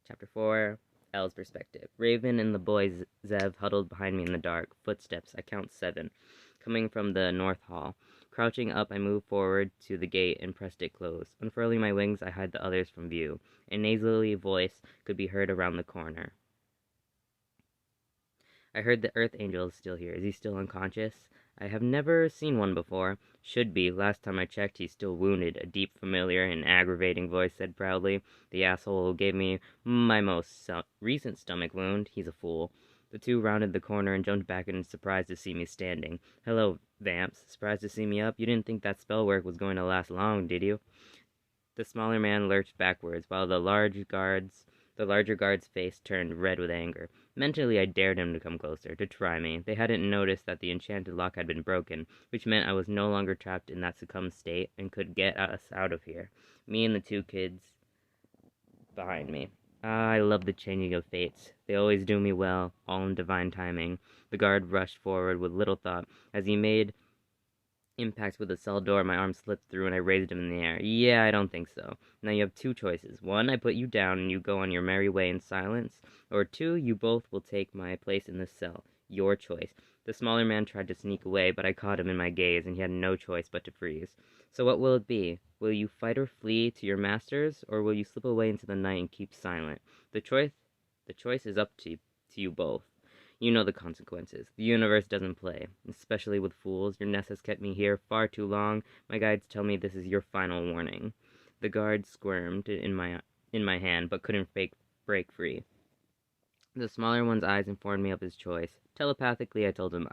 Chapter 4, Elle's Perspective. Raven and the boy Zev huddled behind me in the dark. Footsteps, I count 7, coming from the north hall. Crouching up, I moved forward to the gate and pressed it closed. Unfurling my wings, I hid the others from view. A nasally voice could be heard around the corner. I heard the Earth Angel is still here. Is he still unconscious? I have never seen one before. Should be. Last time I checked, he's still wounded, a deep, familiar, and aggravating voice said proudly. The asshole who gave me my most recent stomach wound. He's a fool. The two rounded the corner and jumped back in surprise to see me standing. Hello, Vamps. Surprised to see me up? You didn't think that spell work was going to last long, did you? The smaller man lurched backwards, while the larger guard's face turned red with anger. Mentally, I dared him to come closer, to try me. They hadn't noticed that the enchanted lock had been broken, which meant I was no longer trapped in that succumbed state and could get us out of here. Me and the two kids behind me. Ah, I love the changing of fates. They always do me well, all in divine timing. The guard rushed forward with little thought. As he made impact with the cell door, my arm slipped through and I raised him in the air. Yeah, I don't think so. Now you have two choices. One, I put you down and you go on your merry way in silence. Or two, you both will take my place in this cell. Your choice. The smaller man tried to sneak away, but I caught him in my gaze and he had no choice but to freeze. So what will it be? Will you fight or flee to your masters, or will you slip away into the night and keep silent? The choice is up to you both. You know the consequences. The universe doesn't play, especially with fools. Your nest has kept me here far too long. My guides tell me this is your final warning. The guard squirmed in my hand, but couldn't break free. The smaller one's eyes informed me of his choice. Telepathically, I told him,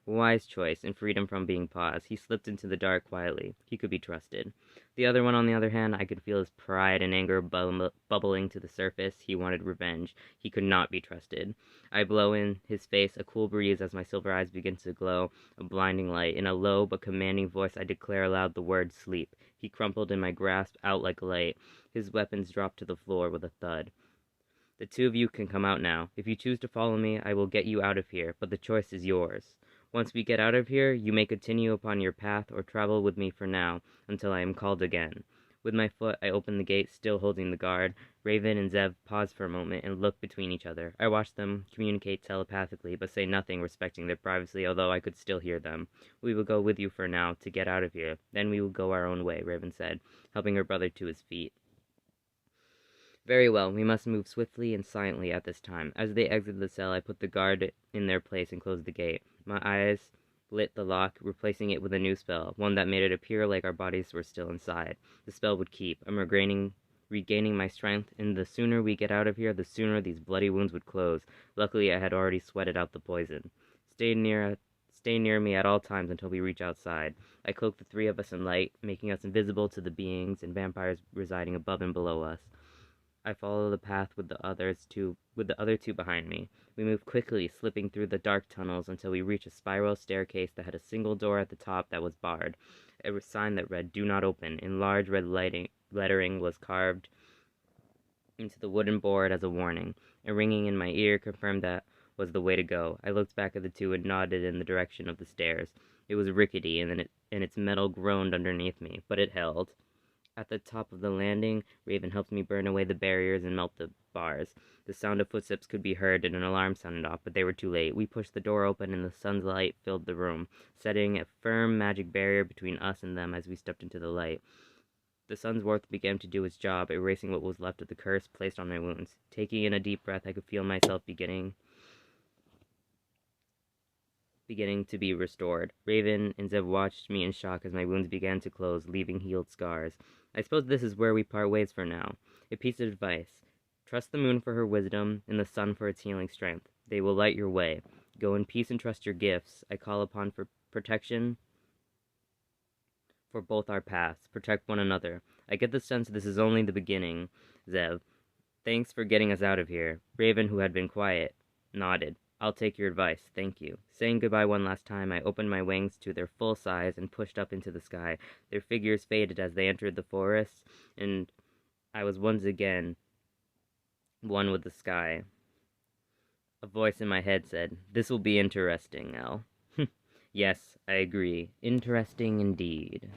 wise choice, and freedom from being paused. He slipped into the dark quietly. He could be trusted. The other one, on the other hand, I could feel his pride and anger bubbling to the surface. He wanted revenge. He could not be trusted. I blow in his face a cool breeze as my silver eyes begin to glow, a blinding light. In a low but commanding voice, I declare aloud the word sleep. He crumpled in my grasp, out like light. His weapons dropped to the floor with a thud. The two of you can come out now. If you choose to follow me, I will get you out of here, but the choice is yours. Once we get out of here, you may continue upon your path or travel with me for now, until I am called again. With my foot, I opened the gate, still holding the guard. Raven and Zev paused for a moment and looked between each other. I watched them communicate telepathically, but say nothing respecting their privacy, although I could still hear them. We will go with you for now, to get out of here. Then we will go our own way, Raven said, helping her brother to his feet. Very well, we must move swiftly and silently at this time. As they exited the cell, I put the guard in their place and closed the gate. My eyes lit the lock, replacing it with a new spell, one that made it appear like our bodies were still inside. The spell would keep. I'm regaining my strength, and the sooner we get out of here, the sooner these bloody wounds would close. Luckily, I had already sweated out the poison. Stay near me at all times until we reach outside. I cloaked the three of us in light, making us invisible to the beings and vampires residing above and below us. I followed the path with the other two behind me. We moved quickly, slipping through the dark tunnels until we reached a spiral staircase that had a single door at the top that was barred. A sign that read, "Do not open," in large red lettering was carved into the wooden board as a warning. A ringing in my ear confirmed that was the way to go. I looked back at the two and nodded in the direction of the stairs. It was rickety, and its metal groaned underneath me, but it held. At the top of the landing, Raven helped me burn away the barriers and melt the bars. The sound of footsteps could be heard, and an alarm sounded off, but they were too late. We pushed the door open, and the sun's light filled the room, setting a firm magic barrier between us and them as we stepped into the light. The sun's warmth began to do its job, erasing what was left of the curse placed on my wounds. Taking in a deep breath, I could feel myself beginning to be restored. Raven and Zev watched me in shock as my wounds began to close, leaving healed scars. I suppose this is where we part ways for now. A piece of advice. Trust the moon for her wisdom and the sun for its healing strength. They will light your way. Go in peace and trust your gifts. I call upon for protection for both our paths. Protect one another. I get the sense this is only the beginning, Zev. Thanks for getting us out of here. Raven, who had been quiet, nodded. I'll take your advice, thank you. Saying goodbye one last time, I opened my wings to their full size and pushed up into the sky. Their figures faded as they entered the forest, and I was once again one with the sky. A voice in my head said, "This will be interesting, Elle." Yes, I agree. Interesting indeed.